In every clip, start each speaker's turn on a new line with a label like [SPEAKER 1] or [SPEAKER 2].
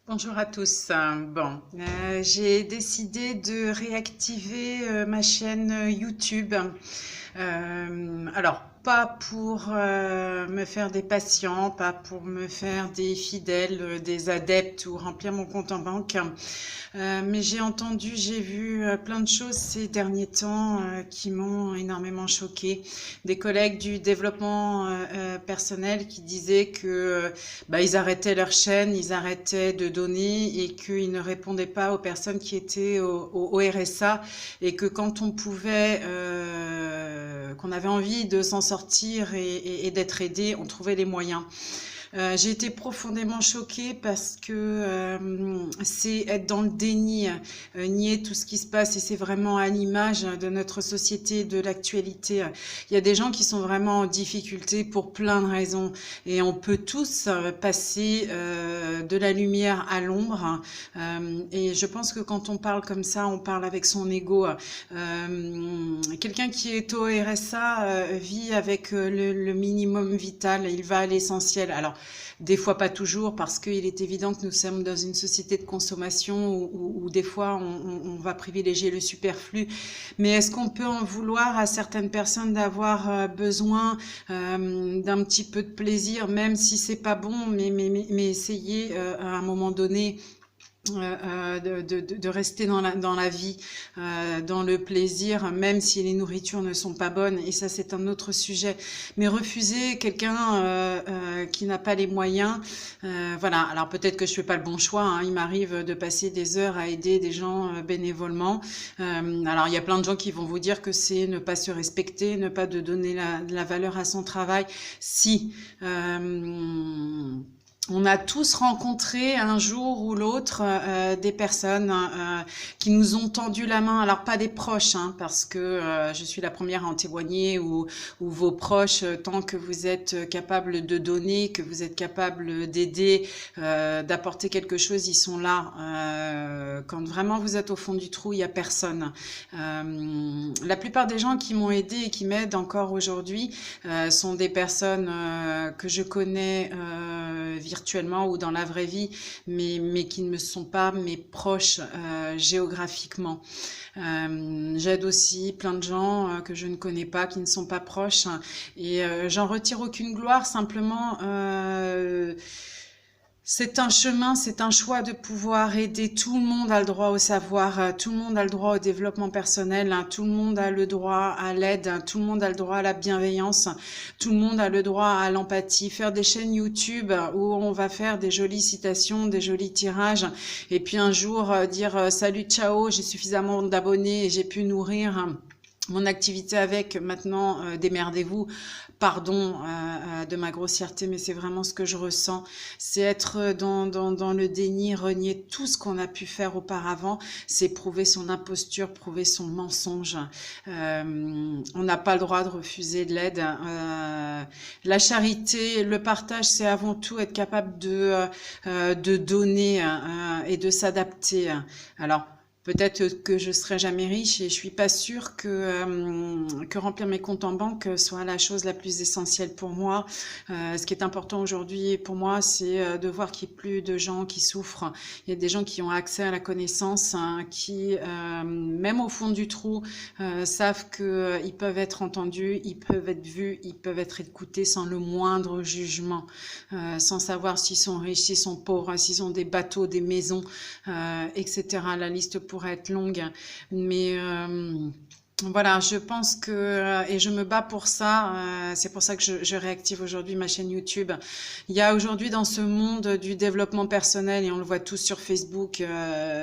[SPEAKER 1] Bonjour à tous. J'ai décidé de réactiver ma chaîne YouTube. Alors, pas pour me faire des patients, pas pour me faire des fidèles, des adeptes ou remplir mon compte en banque. Mais j'ai vu plein de choses ces derniers temps qui m'ont énormément choquée. Des collègues du développement personnel qui disaient que ils arrêtaient leur chaîne, ils arrêtaient de donner et qu'ils ne répondaient pas aux personnes qui étaient au RSA et que quand on pouvait, qu'on avait envie de s'en sortir et d'être aidé, on trouvait les moyens. J'ai été profondément choquée parce que c'est être dans le déni, nier tout ce qui se passe et c'est vraiment à l'image de notre société, de l'actualité. Il y a des gens qui sont vraiment en difficulté pour plein de raisons et on peut tous passer de la lumière à l'ombre. Et je pense que quand on parle comme ça, on parle avec son ego. Quelqu'un qui est au RSA vit avec le minimum vital, il va à l'essentiel. Alors, des fois pas toujours, parce qu'il est évident que nous sommes dans une société de consommation où des fois on va privilégier le superflu. Mais est-ce qu'on peut en vouloir à certaines personnes d'avoir besoin d'un petit peu de plaisir, même si c'est pas bon, mais essayer à un moment donné de rester dans la vie, dans le plaisir, même si les nourritures ne sont pas bonnes, et ça c'est un autre sujet. Mais refuser quelqu'un qui n'a pas les moyens, voilà. Alors peut-être que je fais pas le bon choix, hein. Il m'arrive de passer des heures à aider des gens bénévolement. Alors il y a plein de gens qui vont vous dire que c'est ne pas se respecter, ne pas de donner de la valeur à son travail. Si on a tous rencontré un jour ou l'autre des personnes qui nous ont tendu la main. Alors pas des proches, hein, parce que je suis la première à en témoigner, ou vos proches, tant que vous êtes capable de donner, que vous êtes capable d'aider, d'apporter quelque chose, ils sont là. Quand vraiment vous êtes au fond du trou, il n'y a personne. La plupart des gens qui m'ont aidé et qui m'aident encore aujourd'hui sont des personnes que je connais virtuellement ou dans la vraie vie, mais qui ne me sont pas mes proches géographiquement. J'aide aussi plein de gens que je ne connais pas, qui ne sont pas proches, et j'en retire aucune gloire, simplement c'est un chemin, c'est un choix de pouvoir aider. Tout le monde a le droit au savoir, tout le monde a le droit au développement personnel, hein, tout le monde a le droit à l'aide, hein, tout le monde a le droit à la bienveillance, tout le monde a le droit à l'empathie. Faire des chaînes YouTube où on va faire des jolies citations, des jolis tirages, et puis un jour dire salut, ciao, j'ai suffisamment d'abonnés et j'ai pu nourrir mon activité avec, maintenant démerdez-vous. Pardon de ma grossièreté, mais c'est vraiment ce que je ressens. C'est être dans le déni, renier tout ce qu'on a pu faire auparavant. C'est prouver son imposture, prouver son mensonge. On n'a pas le droit de refuser de l'aide. La charité, le partage, c'est avant tout être capable de donner et de s'adapter. Alors, peut-être que je serai jamais riche, et je suis pas sûre que remplir mes comptes en banque soit la chose la plus essentielle pour moi. Ce qui est important aujourd'hui pour moi, c'est de voir qu'il y ait plus de gens qui souffrent. Il y a des gens qui ont accès à la connaissance, hein, qui, même au fond du trou, savent qu'ils peuvent être entendus, ils peuvent être vus, ils peuvent être écoutés sans le moindre jugement, sans savoir s'ils sont riches, s'ils sont pauvres, s'ils ont des bateaux, des maisons, etc. La liste pourrait être longue, mais voilà, je pense que, et je me bats pour ça, c'est pour ça que je réactive aujourd'hui ma chaîne YouTube. Il y a aujourd'hui dans ce monde du développement personnel, et on le voit tous sur Facebook,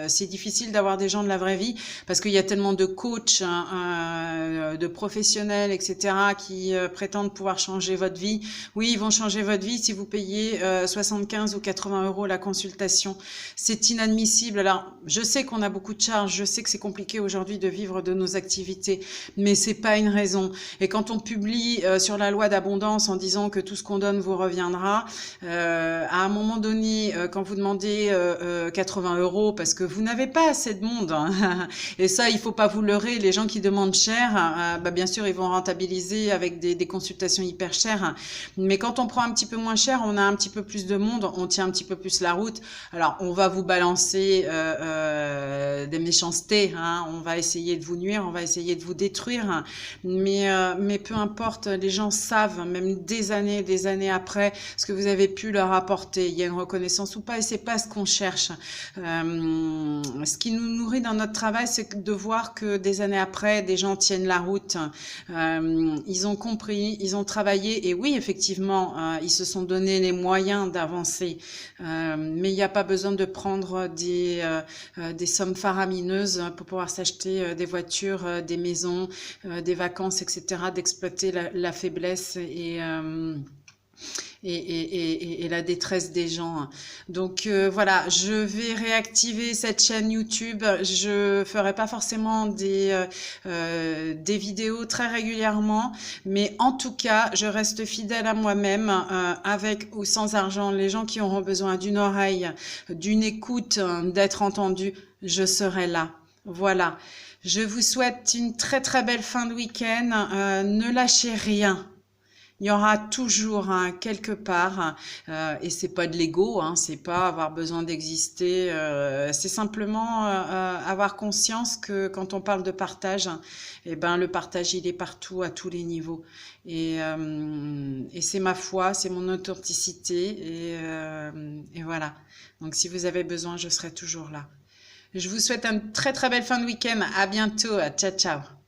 [SPEAKER 1] c'est difficile d'avoir des gens de la vraie vie, parce qu'il y a tellement de coachs, hein, de professionnels, etc., qui prétendent pouvoir changer votre vie. Oui, ils vont changer votre vie si vous payez 75 ou 80 euros la consultation. C'est inadmissible. Alors, je sais qu'on a beaucoup de charges, je sais que c'est compliqué aujourd'hui de vivre de nos activités, vérité, mais c'est pas une raison. Et quand on publie sur la loi d'abondance en disant que tout ce qu'on donne vous reviendra, à un moment donné, quand vous demandez 80 € parce que vous n'avez pas assez de monde, hein, et ça, il faut pas vous leurrer, les gens qui demandent cher, bah, bien sûr, ils vont rentabiliser avec des consultations hyper chères, mais quand on prend un petit peu moins cher, on a un petit peu plus de monde, on tient un petit peu plus la route. Alors, on va vous balancer des méchancetés, hein, on va essayer de vous nuire, on va essayer de vous détruire, mais peu importe, les gens savent, même des années après, ce que vous avez pu leur apporter. Il y a une reconnaissance ou pas, et c'est pas ce qu'on cherche. Ce qui nous nourrit dans notre travail, c'est de voir que des années après, des gens tiennent la route. Ils ont compris, ils ont travaillé, et oui, effectivement, ils se sont donné les moyens d'avancer. Mais il n'y a pas besoin de prendre des sommes faramineuses pour pouvoir s'acheter des voitures, des maisons, des vacances, etc., d'exploiter la faiblesse et la détresse des gens. Donc voilà, je vais réactiver cette chaîne YouTube. Je ferai pas forcément des vidéos très régulièrement, mais en tout cas, je reste fidèle à moi-même, avec ou sans argent. Les gens qui auront besoin d'une oreille, d'une écoute, d'être entendus, je serai là. Voilà. Je vous souhaite une très très belle fin de week-end. Ne lâchez rien. Il y aura toujours quelque part, et c'est pas de l'ego, hein, c'est pas avoir besoin d'exister, c'est simplement avoir conscience que quand on parle de partage, eh ben le partage il est partout à tous les niveaux, et c'est ma foi, c'est mon authenticité, et voilà. Donc si vous avez besoin, je serai toujours là. Je vous souhaite une très très belle fin de week-end. À bientôt. Ciao ciao.